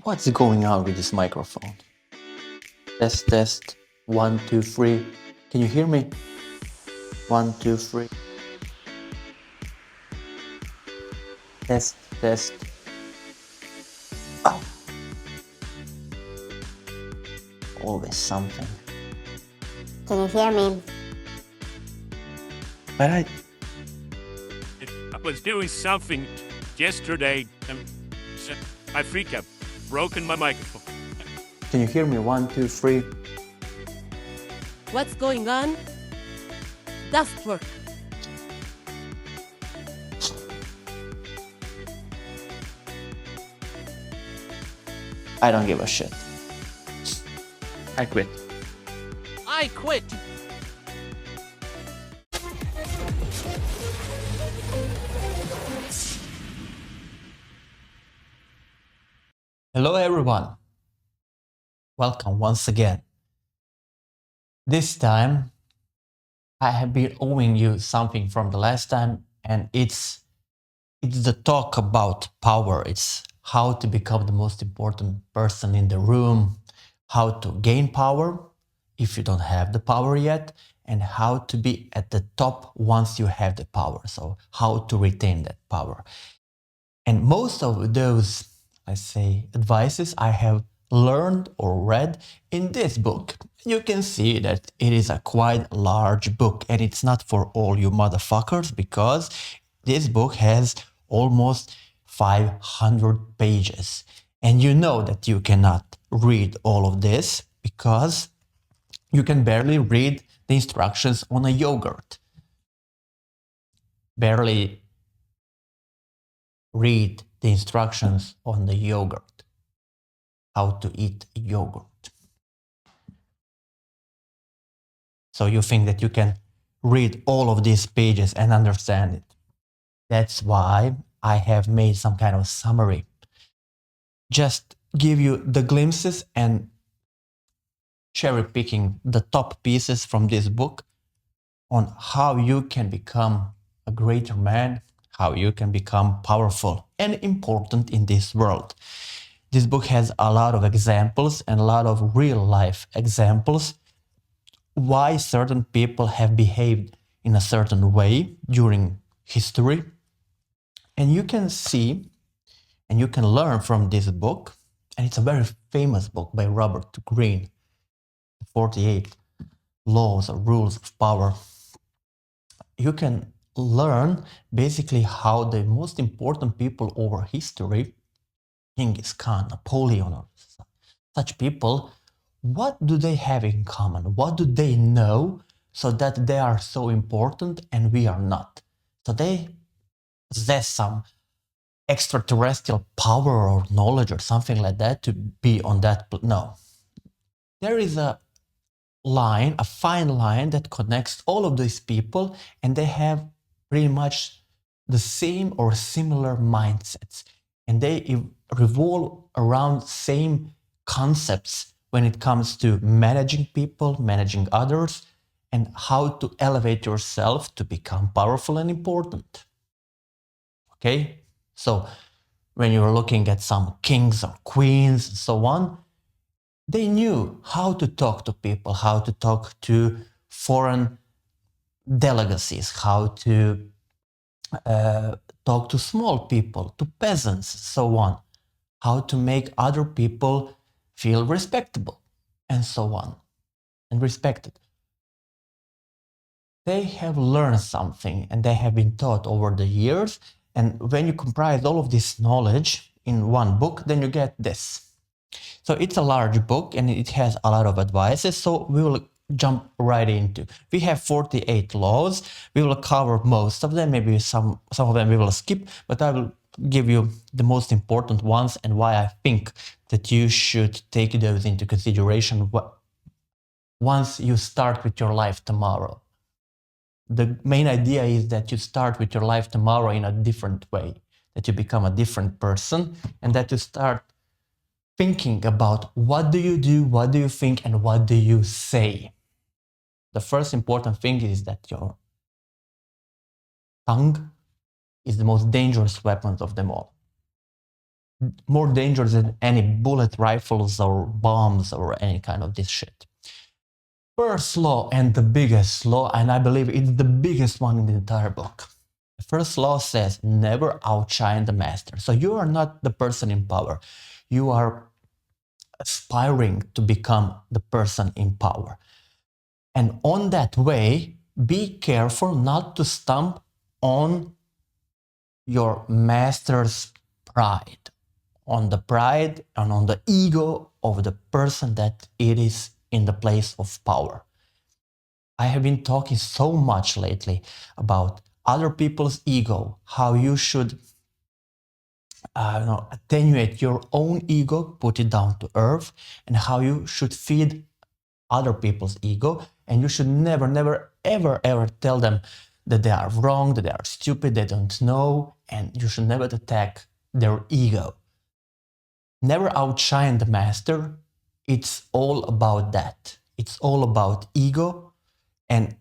What's going on with this microphone? Test, test. 1, 2, 3. Can you hear me? 1, 2, 3. Test, test. Oh. Always something. Can you hear me? But I was doing something yesterday and I freaked out, broken my microphone. Can you hear me? 1, 2, 3. What's going on? Doesn't work. I don't give a shit. I quit. I quit. Hello everyone. Welcome once again. This time I have been owing you something from the last time, and it's the talk about power. It's how to become the most important person in the room, how to gain power if you don't have the power yet, and how to be at the top once you have the power. So how to retain that power. And most of those, I say, advices I have learned or read in this book. You can see that it is a quite large book, and it's not for all you motherfuckers, because this book has almost 500 pages. And you know that you cannot read all of this because you can barely read the instructions on a yogurt. Barely read the instructions on the yogurt, how to eat yogurt. So you think that you can read all of these pages and understand it. That's why I have made some kind of summary. Just give you the glimpses and cherry picking the top pieces from this book on how you can become a greater man, how you can become powerful and important in this world. This book has a lot of examples and a lot of real life examples why certain people have behaved in a certain way during history. And you can see and you can learn from this book, and it's a very famous book by Robert Greene, 48 Laws or Rules of Power. You can learn basically how the most important people over history, Genghis Khan, Napoleon, or such people, what do they have in common? What do they know so that they are so important and we are not? So they possess some extraterrestrial power or knowledge or something like that to be on that. No. There is a line, a fine line that connects all of these people, and they have pretty much the same or similar mindsets, and they revolve around same concepts when it comes to managing people, managing others, and how to elevate yourself to become powerful and important. Okay? So when you're looking at some kings or queens and so on, they knew how to talk to people, how to talk to foreign delegacies, how to talk to small people, to peasants, so on, how to make other people feel respectable, and so on, and respected. They have learned something and they have been taught over the years. And when you comprise all of this knowledge in one book, then you get this. So it's a large book and it has a lot of advices. So we will jump right into. We have 48 laws. We will cover most of them. Maybe some of them we will skip, but I will give you the most important ones and why I think that you should take those into consideration once you start with your life tomorrow. The main idea is that you start with your life tomorrow in a different way, that you become a different person, and that you start thinking about what do you do, what do you think, and what do you say. The first important thing is that your tongue is the most dangerous weapon of them all. more dangerous than any bullet rifles or bombs or any kind of this shit. First law, and the biggest law, and I believe it's the biggest one in the entire book. The first law says never outshine the master. So you are not the person in power. You are aspiring to become the person in power. And on that way, be careful not to stump on your master's pride, on the pride and on the ego of the person that it is in the place of power. I have been talking so much lately about other people's ego, how you should attenuate your own ego, put it down to earth, and how you should feed other people's ego, and you should never, never, ever, ever tell them that they are wrong, that they are stupid, they don't know, and you should never attack their ego. Never outshine the master. It's all about that. It's all about ego and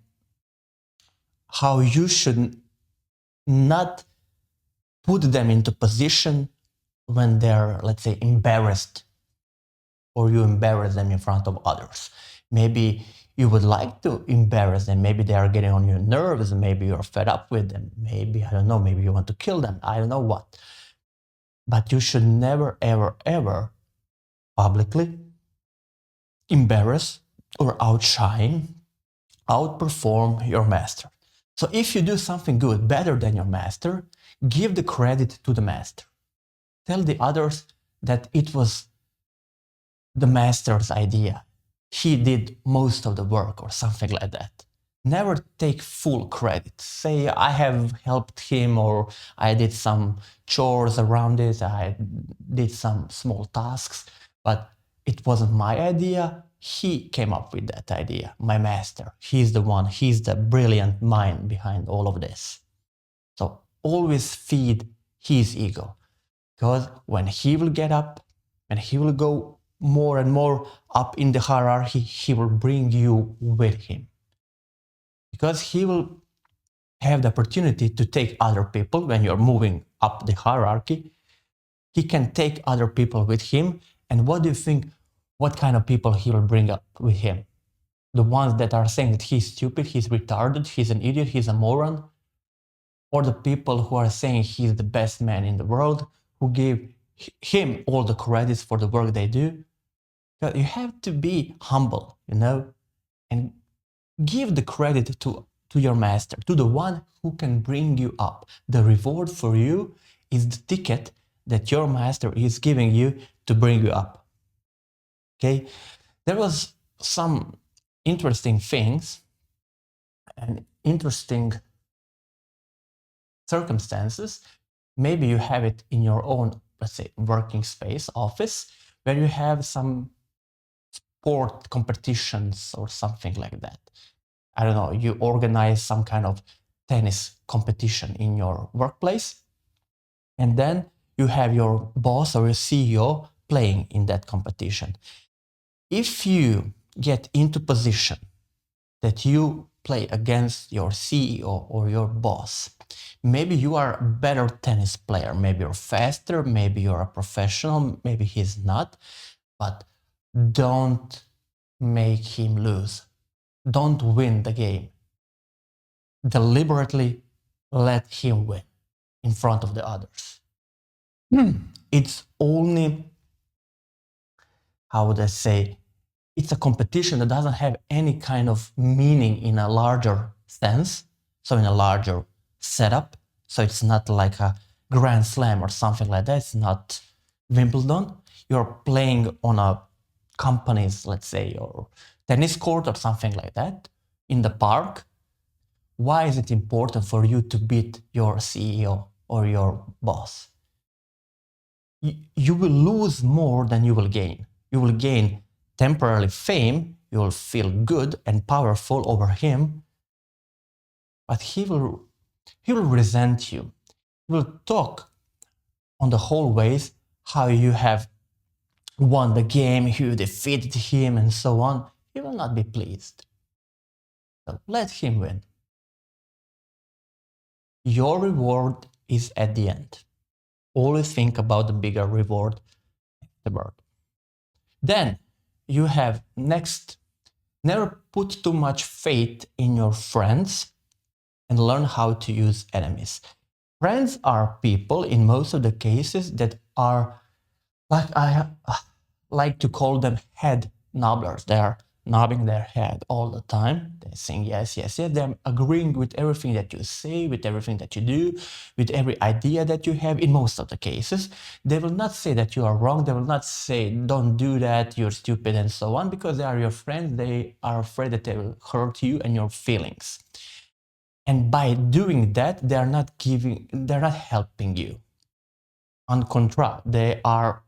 how you should not put them into position when they're, let's say, embarrassed, or you embarrass them in front of others. Maybe you would like to embarrass them. Maybe they are getting on your nerves. Maybe you're fed up with them. Maybe, I don't know, maybe you want to kill them. I don't know what. But you should never, ever, ever publicly embarrass or outshine, outperform your master. So if you do something good, better than your master, give the credit to the master. Tell the others that it was the master's idea. He did most of the work or something like that. Never take full credit. Say, I have helped him, or I did some chores around it, I did some small tasks, but it wasn't my idea. He came up with that idea, my master. He's the one, he's the brilliant mind behind all of this. So always feed his ego, because when he will get up, and he will go more and more up in the hierarchy, he will bring you with him. Because he will have the opportunity to take other people when you're moving up the hierarchy. He can take other people with him. And what do you think, what kind of people he will bring up with him? The ones that are saying that he's stupid, he's retarded, he's an idiot, he's a moron? Or the people who are saying he's the best man in the world, who give him all the credits for the work they do? You have to be humble, and give the credit to your master, to the one who can bring you up. The reward for you is the ticket that your master is giving you to bring you up. Okay? There was some interesting things and interesting circumstances. Maybe you have it in your own, let's say, working space, office, where you have some sport competitions or something like that. I don't know, you organize some kind of tennis competition in your workplace, and then you have your boss or your CEO playing in that competition. If you get into position that you play against your CEO or your boss, maybe you are a better tennis player, maybe you're faster, maybe you're a professional, maybe he's not, but don't make him lose. Don't win the game. Deliberately let him win in front of the others. It's only, how would I say, it's a competition that doesn't have any kind of meaning in a larger sense, so in a larger setup. So it's not like a Grand Slam or something like that. It's not Wimbledon. You're playing on a company's, let's say, or tennis court or something like that in the park. Why is it important for you to beat your CEO or your boss? You will lose more than you will gain. You will gain temporarily fame, you will feel good and powerful over him, but he will resent you. He will talk on the whole ways how you have won the game, you defeated him, and so on. He will not be pleased. So let him win. Your reward is at the end. Always think about the bigger reward afterward. Then you have next, never put too much faith in your friends and learn how to use enemies. Friends are people in most of the cases that are, like I like to call them head nobblers. They are nodding their head all the time. They're saying yes, yes, yes. They're agreeing with everything that you say, with everything that you do, with every idea that you have. In most of the cases, they will not say that you are wrong. They will not say, don't do that, you're stupid, and so on, because they are your friends. They are afraid that they will hurt you and your feelings. And by doing that, they're not helping you. On contra, they are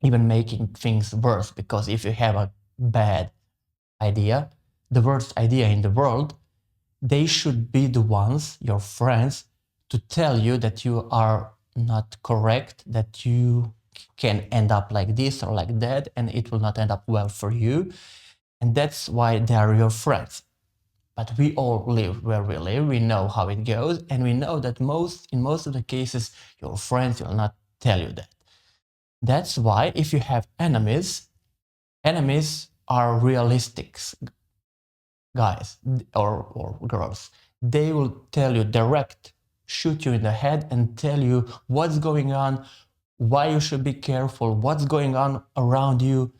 even making things worse, because if you have a bad idea, the worst idea in the world, they should be the ones, your friends, to tell you that you are not correct, that you can end up like this or like that, and it will not end up well for you. And that's why they are your friends. But we all live where we live, we know how it goes, and we know that in most of the cases, your friends will not tell you that. That's why if you have enemies are realistic guys or girls. They will tell you direct, shoot you in the head and tell you what's going on, why you should be careful, what's going on around you,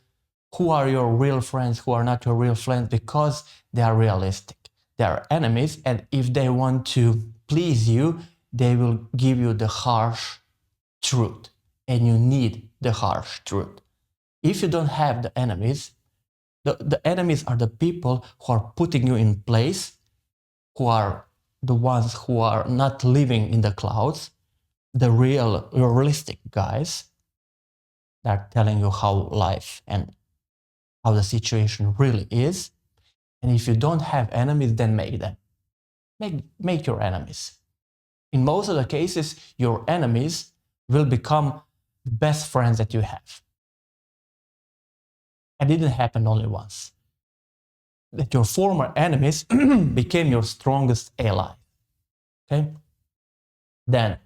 who are your real friends, who are not your real friends, because they are realistic. They are enemies, and if they want to please you, they will give you the harsh truth, and you need the harsh truth. If you don't have the enemies, the enemies are the people who are putting you in place, who are the ones who are not living in the clouds, the realistic guys that are telling you how life and how the situation really is. And if you don't have enemies, then make them. Make your enemies. In most of the cases, your enemies will become the best friends that you have. It didn't happen only once. That your former enemies became your strongest ally. Okay? Then,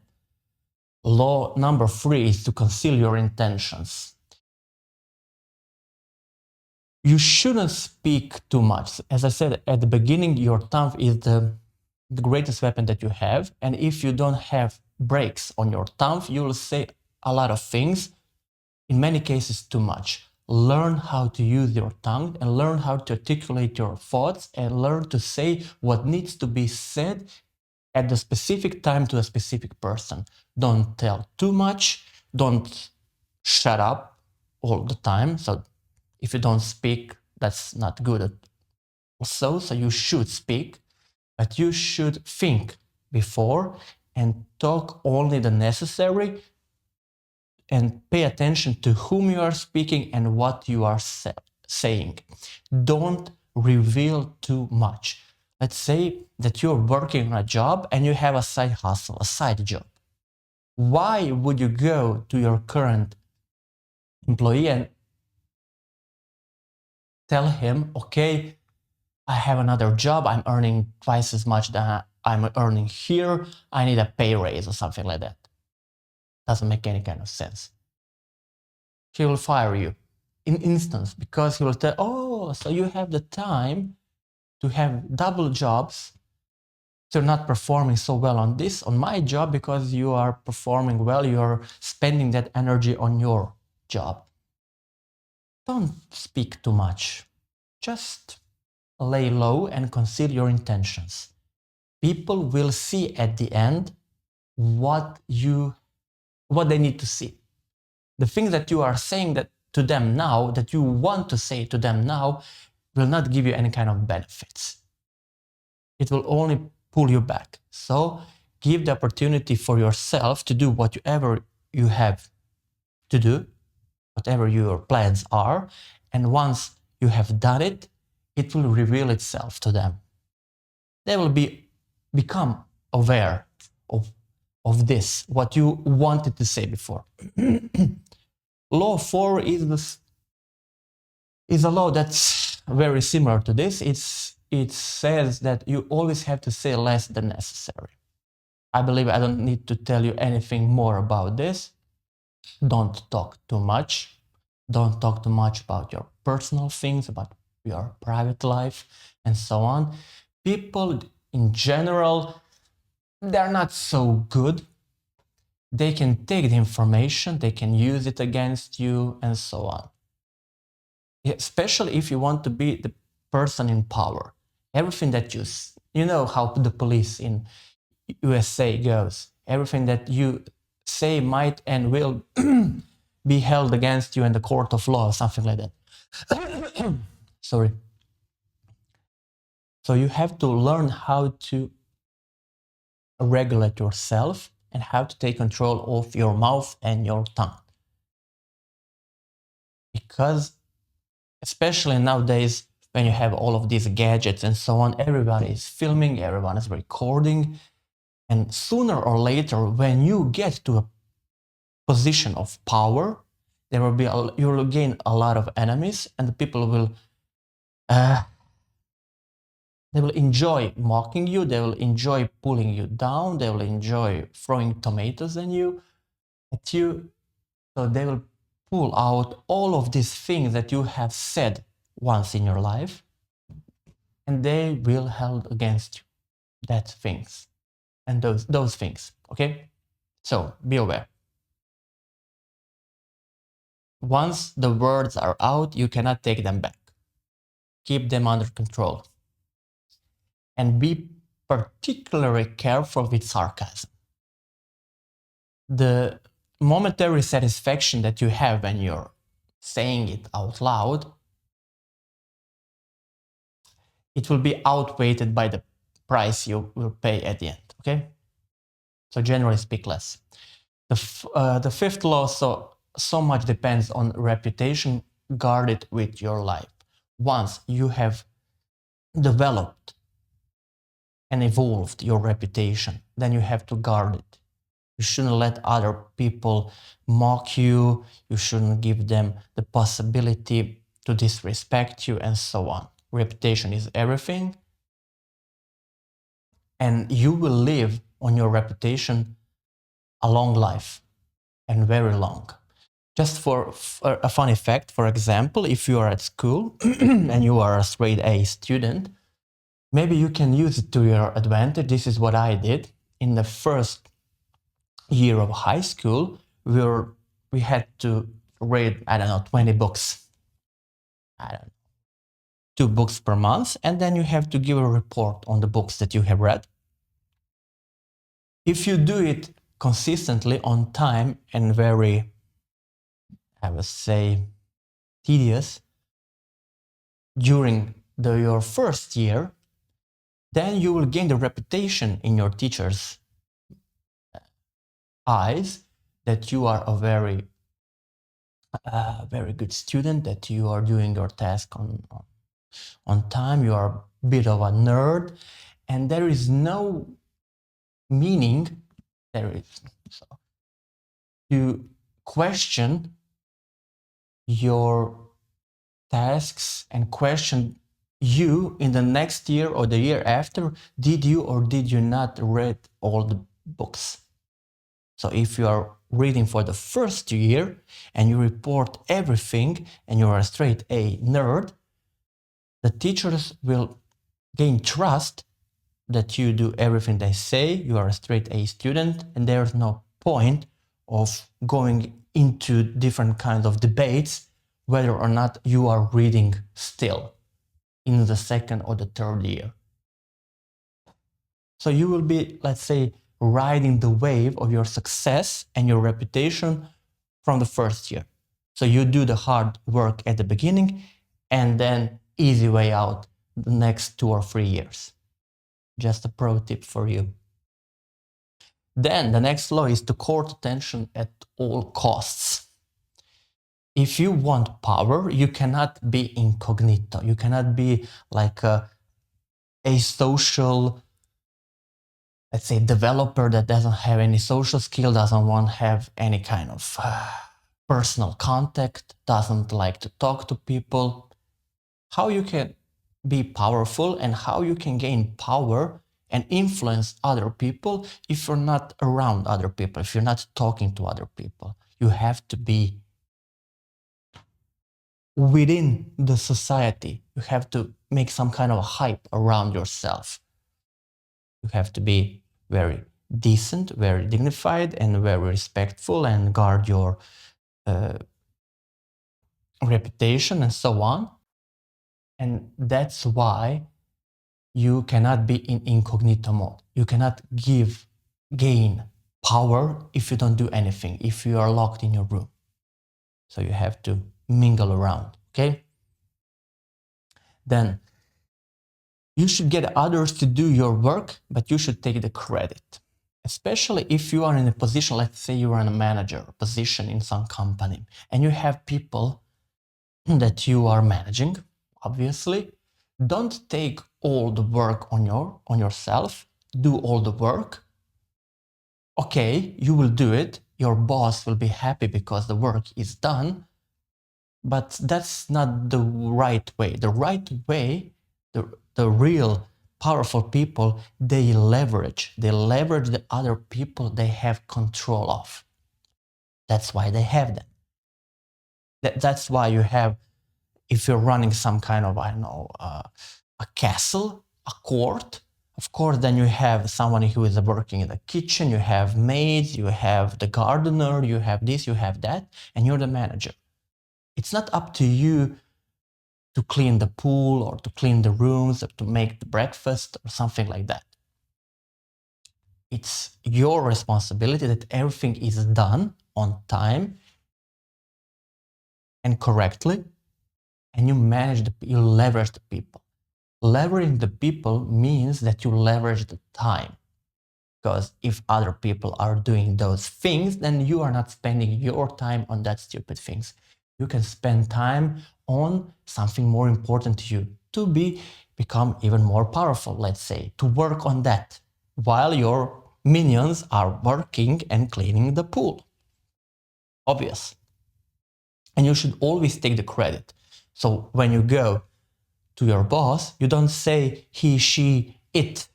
law number 3 is to conceal your intentions. You shouldn't speak too much. As I said at the beginning, your tongue is the greatest weapon that you have. And if you don't have brakes on your tongue, you will say a lot of things, in many cases too much. Learn how to use your tongue and learn how to articulate your thoughts and learn to say what needs to be said at the specific time to a specific person. Don't tell too much. Don't shut up all the time. So if you don't speak, that's not good also. So you should speak, but you should think before and talk only the necessary, and pay attention to whom you are speaking and what you are saying. Don't reveal too much. Let's say that you're working on a job and you have a side hustle, a side job. Why would you go to your current employee and tell him, okay, I have another job, I'm earning twice as much than I'm earning here, I need a pay raise or something like that? Doesn't make any kind of sense. He will fire you in instance, because he will tell, oh, so you have the time to have double jobs, so you're not performing so well on my job, because you are performing well, you're spending that energy on your job. Don't speak too much. Just lay low and conceal your intentions. People will see at the end what they need to see. The things that you are saying that to them now, that you want to say to them now, will not give you any kind of benefits. It will only pull you back. So give the opportunity for yourself to do whatever you have to do, whatever your plans are, and once you have done it, it will reveal itself to them. They will become aware of this, what you wanted to say before. Law 4 is a law that's very similar to this. It says that you always have to say less than necessary. I believe I don't need to tell you anything more about this. Don't talk too much. Don't talk too much about your personal things, about your private life, and so on. People in general, they're not so good. They can take the information, they can use it against you, and so on. Especially if you want to be the person in power. Everything that you know how the police in USA goes. Everything that you say might and will be held against you in the court of law, something like that. Sorry. So you have to learn how to regulate yourself and how to take control of your mouth and your tongue. Because especially nowadays, when you have all of these gadgets and so on, everybody is filming, everyone is recording, and sooner or later, when you get to a position of power, there will be you will gain a lot of enemies, and the people will they will enjoy mocking you, they will enjoy pulling you down, they will enjoy throwing tomatoes at you, so they will pull out all of these things that you have said once in your life, and they will held against you, that things and those things. Okay, so be aware. Once the words are out, you cannot take them back. Keep them under control. And be particularly careful with sarcasm. The momentary satisfaction that you have when you're saying it out loud, it will be outweighed by the price you will pay at the end, okay? So generally speak less. The fifth law, so much depends on reputation. Guard it with your life. Once you have developed and evolved your reputation, then you have to guard it. You shouldn't let other people mock you. You shouldn't give them the possibility to disrespect you and so on. Reputation is everything. And you will live on your reputation a long life, and very long. Just for a funny fact, for example, if you are at school and you are a straight A student, maybe you can use it to your advantage. This is what I did. In the first year of high school, we had to read, 20 books. 2 books per month, and then you have to give a report on the books that you have read. If you do it consistently, on time, and very, I would say, tedious during your first year, then you will gain the reputation in your teacher's eyes that you are a very good student, that you are doing your task on time, you are a bit of a nerd, and there is no meaning to question your tasks and question you in the next year or the year after, did you or did you not read all the books? So if you are reading for the first year and you report everything and you are a straight A nerd, the teachers will gain trust that you do everything they say, you are a straight A student, and there's no point of going into different kinds of debates whether or not you are reading still in the second or the third year. So you will be, let's say, riding the wave of your success and your reputation from the first year. So you do the hard work at the beginning and then easy way out the next 2 or 3 years. Just a pro tip for you. Then the next law is to court attention at all costs. If you want power, you cannot be incognito. You cannot be like a social, let's say, developer that doesn't have any social skill, doesn't want to have any kind of personal contact, doesn't like to talk to people. How you can be powerful and how you can gain power and influence other people if you're not around other people, if you're not talking to other people. You have to be within the society. You have to make some kind of hype around yourself. You have to be very decent, very dignified, and very respectful, and guard your reputation and so on. And that's why you cannot be in incognito mode. You cannot gain power if you don't do anything, if you are locked in your room. So you have to mingle around, okay? Then you should get others to do your work, but you should take the credit. Especially if you are in a position, let's say you are in a manager position in some company, and you have people that you are managing, obviously. Don't take all the work on yourself. Do all the work. Okay, you will do it. Your boss will be happy because the work is done. But that's not the right way. The right way, the real powerful people, they leverage the other people they have control of. That's why they have them. That's why you have, if you're running some kind of, I don't know, a castle, a court, of course, then you have someone who is working in the kitchen, you have maids, you have the gardener, you have this, you have that, and you're the manager. It's not up to you to clean the pool or to clean the rooms or to make the breakfast or something like that. It's your responsibility that everything is done on time and correctly, and you leverage the people. Leveraging the people means that you leverage the time. Because if other people are doing those things, then you are not spending your time on that stupid things. You can spend time on something more important to you, to become even more powerful, let's say, to work on that, while your minions are working and cleaning the pool. Obvious. And you should always take the credit. So when you go to your boss, you don't say he, she, it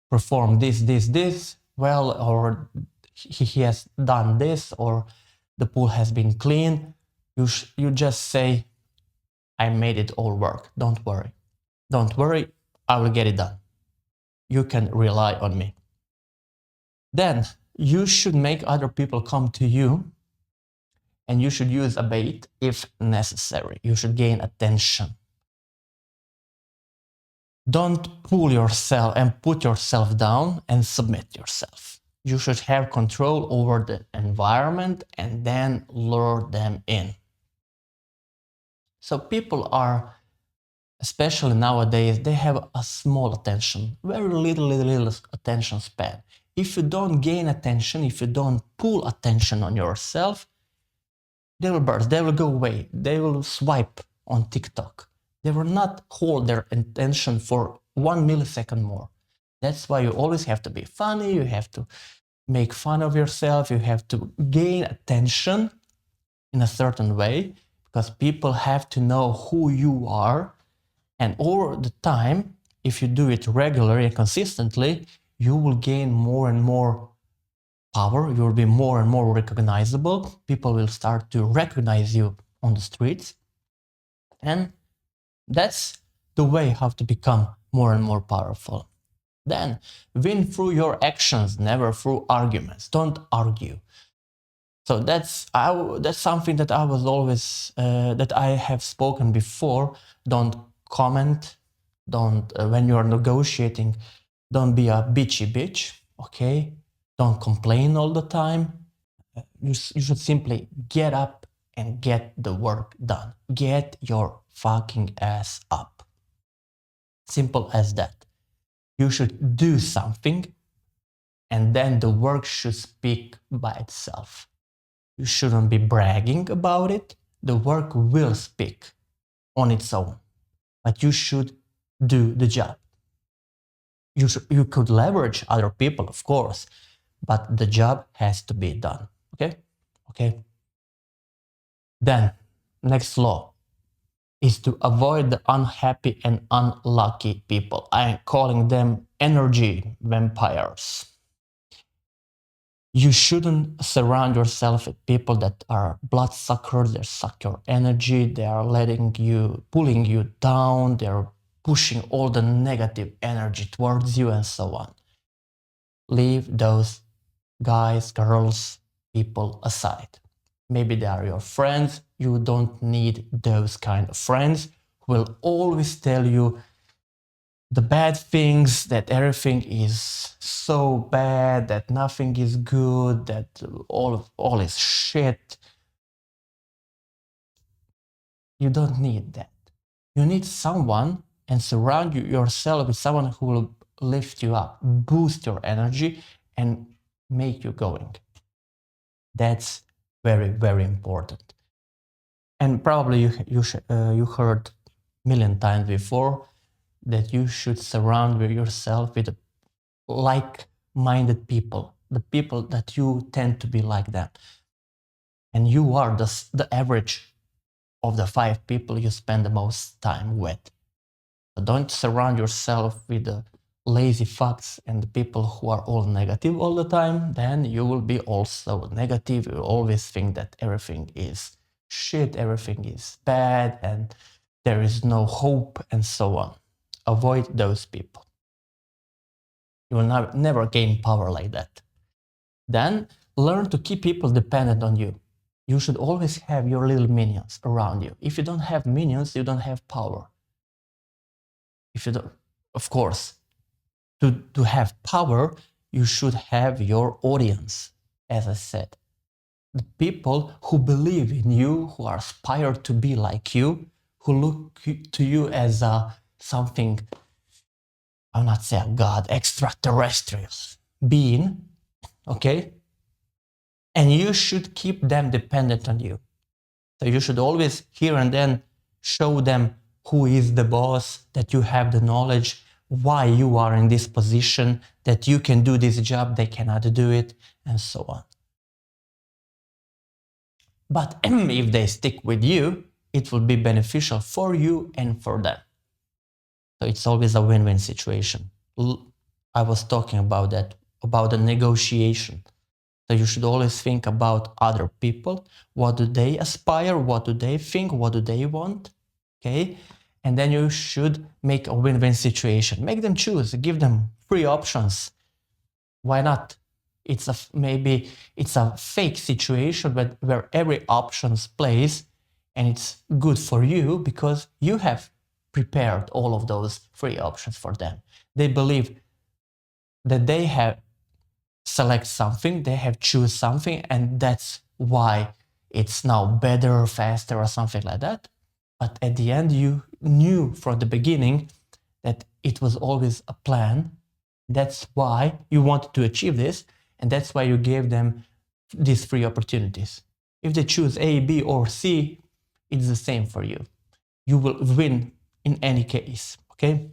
performed this, well, or he has done this, or the pool has been clean. You just say, I made it all work. Don't worry. Don't worry, I will get it done. You can rely on me. Then you should make other people come to you, and you should use a bait if necessary. You should gain attention. Don't pull yourself and put yourself down and submit yourself. You should have control over the environment and then lure them in. So people are, especially nowadays, they have a small attention, very little attention span. If you don't gain attention, if you don't pull attention on yourself, they will burst, they will go away, they will swipe on TikTok. They will not hold their attention for 1 millisecond more. That's why you always have to be funny, you have to make fun of yourself, you have to gain attention in a certain way, because people have to know who you are. And over the time, if you do it regularly and consistently, you will gain more and more power, you will be more and more recognizable, people will start to recognize you on the streets. And that's the way how to become more and more powerful. Then win through your actions, never through arguments. Don't argue. So that's something that I was always that I have spoken before. Don't comment. Don't when you are negotiating, don't be a bitchy bitch. Okay. Don't complain all the time. You should simply get up and get the work done. Get your fucking ass up. Simple as that. You should do something, and then the work should speak by itself. You shouldn't be bragging about it. The work will speak on its own, but you should do the job. You could leverage other people, of course, but the job has to be done. Okay? Then, next law. is to avoid the unhappy and unlucky people. I'm calling them energy vampires. You shouldn't surround yourself with people that are bloodsuckers. They suck your energy. They are pulling you down. They're pushing all the negative energy towards you and so on. Leave those guys, girls, people aside. Maybe they are your friends. You don't need those kind of friends who will always tell you the bad things, that everything is so bad, that nothing is good, that all is shit. You don't need that. You need someone, and surround yourself with someone who will lift you up, boost your energy, and make you going. That's very, very important. And probably you heard a million times before that you should surround yourself with like-minded people, the people that you tend to be like them. And you are the average of the 5 people you spend the most time with. So don't surround yourself with the lazy fucks and the people who are all negative all the time. Then you will be also negative. You always think that everything is shit, everything is bad, and there is no hope, and so on. Avoid those people. You will never gain power like that. Then learn to keep people dependent on you. You should always have your little minions around you. If you don't have minions, you don't have power. If you don't, of course, to have power, you should have your audience, as I said. The people who believe in you, who are aspired to be like you, who look to you as something, I'll not say a god, extraterrestrial being, okay? And you should keep them dependent on you. So you should always here and then show them who is the boss, that you have the knowledge, why you are in this position, that you can do this job, they cannot do it, and so on. But if they stick with you, it will be beneficial for you and for them. So it's always a win-win situation. I was talking about that, about the negotiation. So you should always think about other people. What do they aspire? What do they think? What do they want? Okay? And then you should make a win-win situation. Make them choose. Give them 3 options. Why not? Maybe it's a fake situation, but where every option plays, and it's good for you because you have prepared all of those 3 options for them. They believe that they have select something, they have choose something, and that's why it's now better, faster, or something like that. But at the end, you knew from the beginning that it was always a plan. That's why you wanted to achieve this, and that's why you gave them these 3 opportunities. If they choose A, B, or C, it's the same for you. You will win in any case, okay?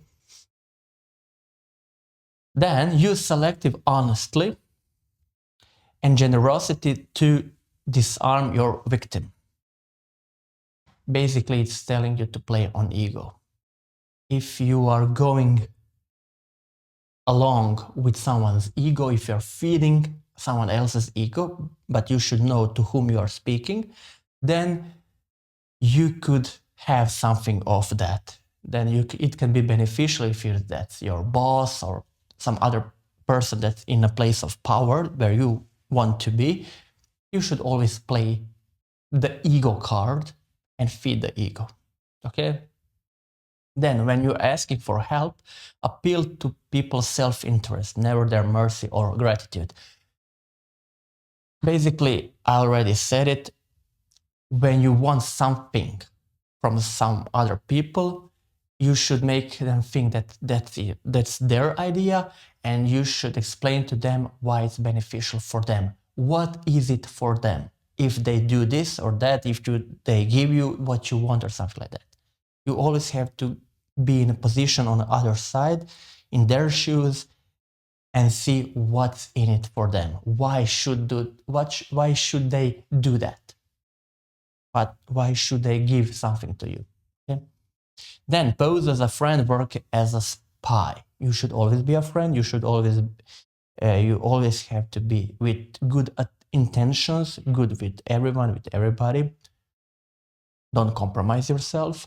Then use selective honesty and generosity to disarm your victim. Basically, it's telling you to play on ego. If you are going along with someone's ego, if you're feeding someone else's ego, but you should know to whom you are speaking, then you could have something of that. Then it can be beneficial if that's your boss or some other person that's in a place of power where you want to be. You should always play the ego card and feed the ego, okay? Then when you're asking for help, appeal to people's self-interest, never their mercy or gratitude. Basically, I already said it, when you want something from some other people, you should make them think that that's their idea, and you should explain to them why it's beneficial for them. What is it for them? If they do this or that, if they give you what you want or something like that. You always have to be in a position on the other side, in their shoes, and see what's in it for them. Why should they do that? But why should they give something to you? Okay? Then pose as a friend, work as a spy. You should always be a friend. You should always, you always have to be with good intentions, good with everyone, with everybody. Don't compromise yourself,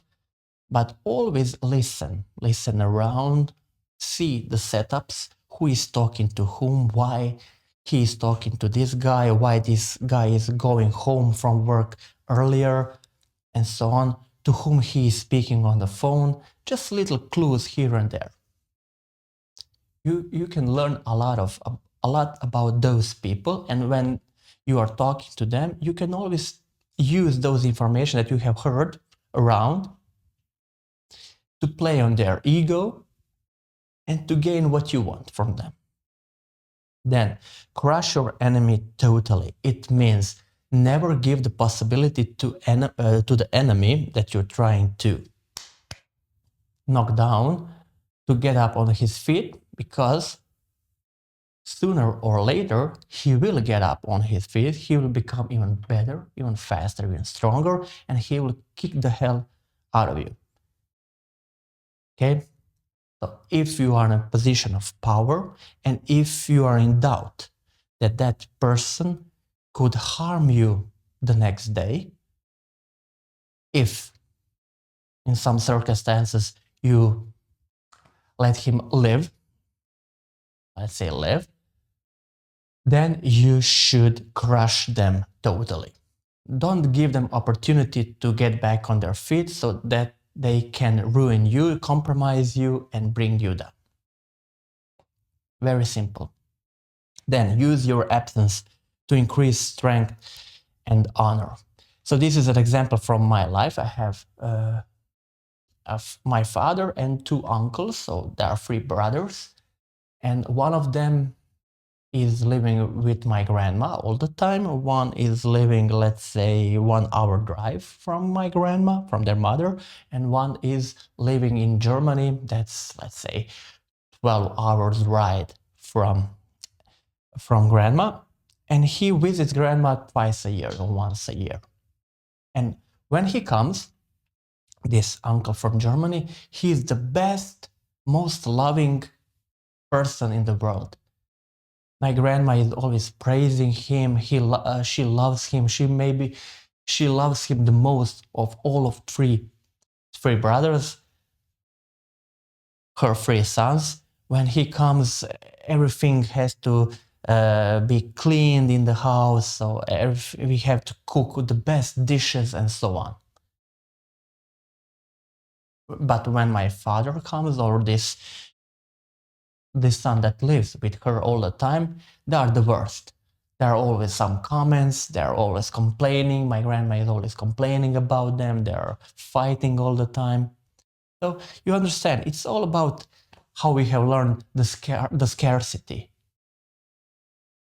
but always listen. Listen around, see the setups, who is talking to whom, why he is talking to this guy, why this guy is going home from work earlier, and so on, to whom he is speaking on the phone, just little clues here and there. You can learn a lot about those people, and when you are talking to them, you can always use those information that you have heard around to play on their ego and to gain what you want from them. Then, crush your enemy totally. It means never give the possibility to the enemy that you're trying to knock down to get up on his feet, because sooner or later he will get up on his feet, he will become even better, even faster, even stronger, and he will kick the hell out of you. Okay? So if you are in a position of power, and if you are in doubt that that person could harm you the next day, if in some circumstances you let him live, let's say live, then you should crush them totally. Don't give them opportunity to get back on their feet so that they can ruin you, compromise you, and bring you down. Very simple. Then use your absence to increase strength and honor. So this is an example from my life. I have my father and two uncles, so there are three brothers, and one of them is living with my grandma all the time. One is living, let's say, 1 hour drive from my grandma, from their mother, and one is living in Germany. That's, let's say, 12 hours ride from grandma. And he visits grandma twice a year or once a year. And when he comes, this uncle from Germany, he's the best, most loving person in the world. My grandma is always praising him. She loves him. She loves him the most of all of three brothers, her three sons. When he comes, everything has to be cleaned in the house. So we have to cook the best dishes and so on. But when my father comes, or this son that lives with her all the time, they are the worst. There are always some comments, they're always complaining. My grandma is always complaining about them, they're fighting all the time. So you understand, it's all about how we have learned the scarcity.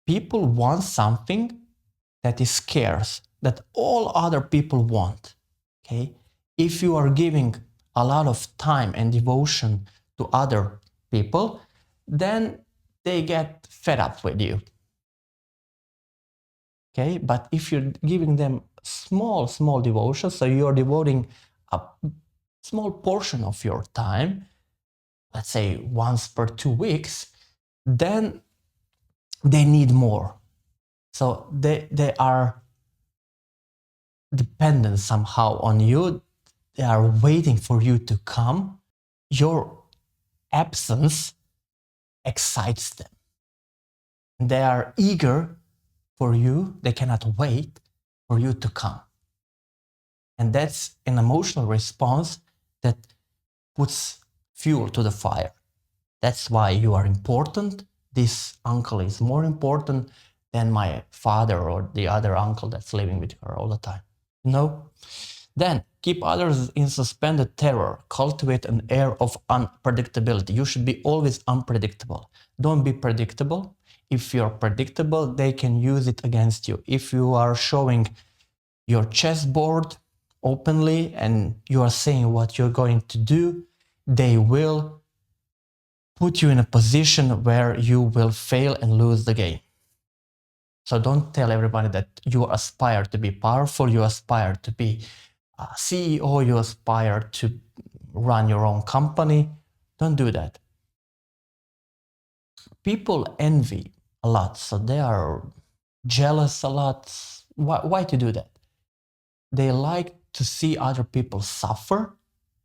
People want something that is scarce, that all other people want. Okay? If you are giving a lot of time and devotion to other people, then they get fed up with you. Okay, but if you're giving them small devotion, so you're devoting a small portion of your time, let's say once per 2 weeks, then they need more. So they are dependent somehow on you. They are waiting for you to come. Your absence excites them. They are eager for you. They cannot wait for you to come. And that's an emotional response that puts fuel to the fire. That's why you are important. This uncle is more important than my father or the other uncle that's living with her all the time. No? Then keep others in suspended terror. Cultivate an air of unpredictability. You should be always unpredictable. Don't be predictable. If you're predictable, they can use it against you. If you are showing your chessboard openly and you are saying what you're going to do, they will put you in a position where you will fail and lose the game. So don't tell everybody that you aspire to be powerful, you aspire to be a CEO, you aspire to run your own company, don't do that. People envy a lot, so they are jealous a lot. Why to do that? They like to see other people suffer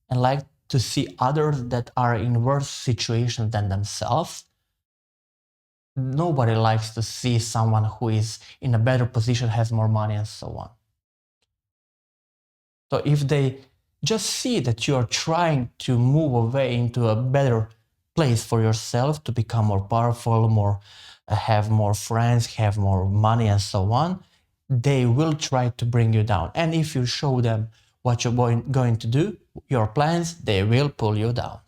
and like to see others that are in worse situations than themselves. Nobody likes to see someone who is in a better position, has more money, and so on. So if they just see that you are trying to move away into a better place for yourself, to become more powerful, have more friends, have more money, and so on, they will try to bring you down. And if you show them what you're going to do, your plans, they will pull you down.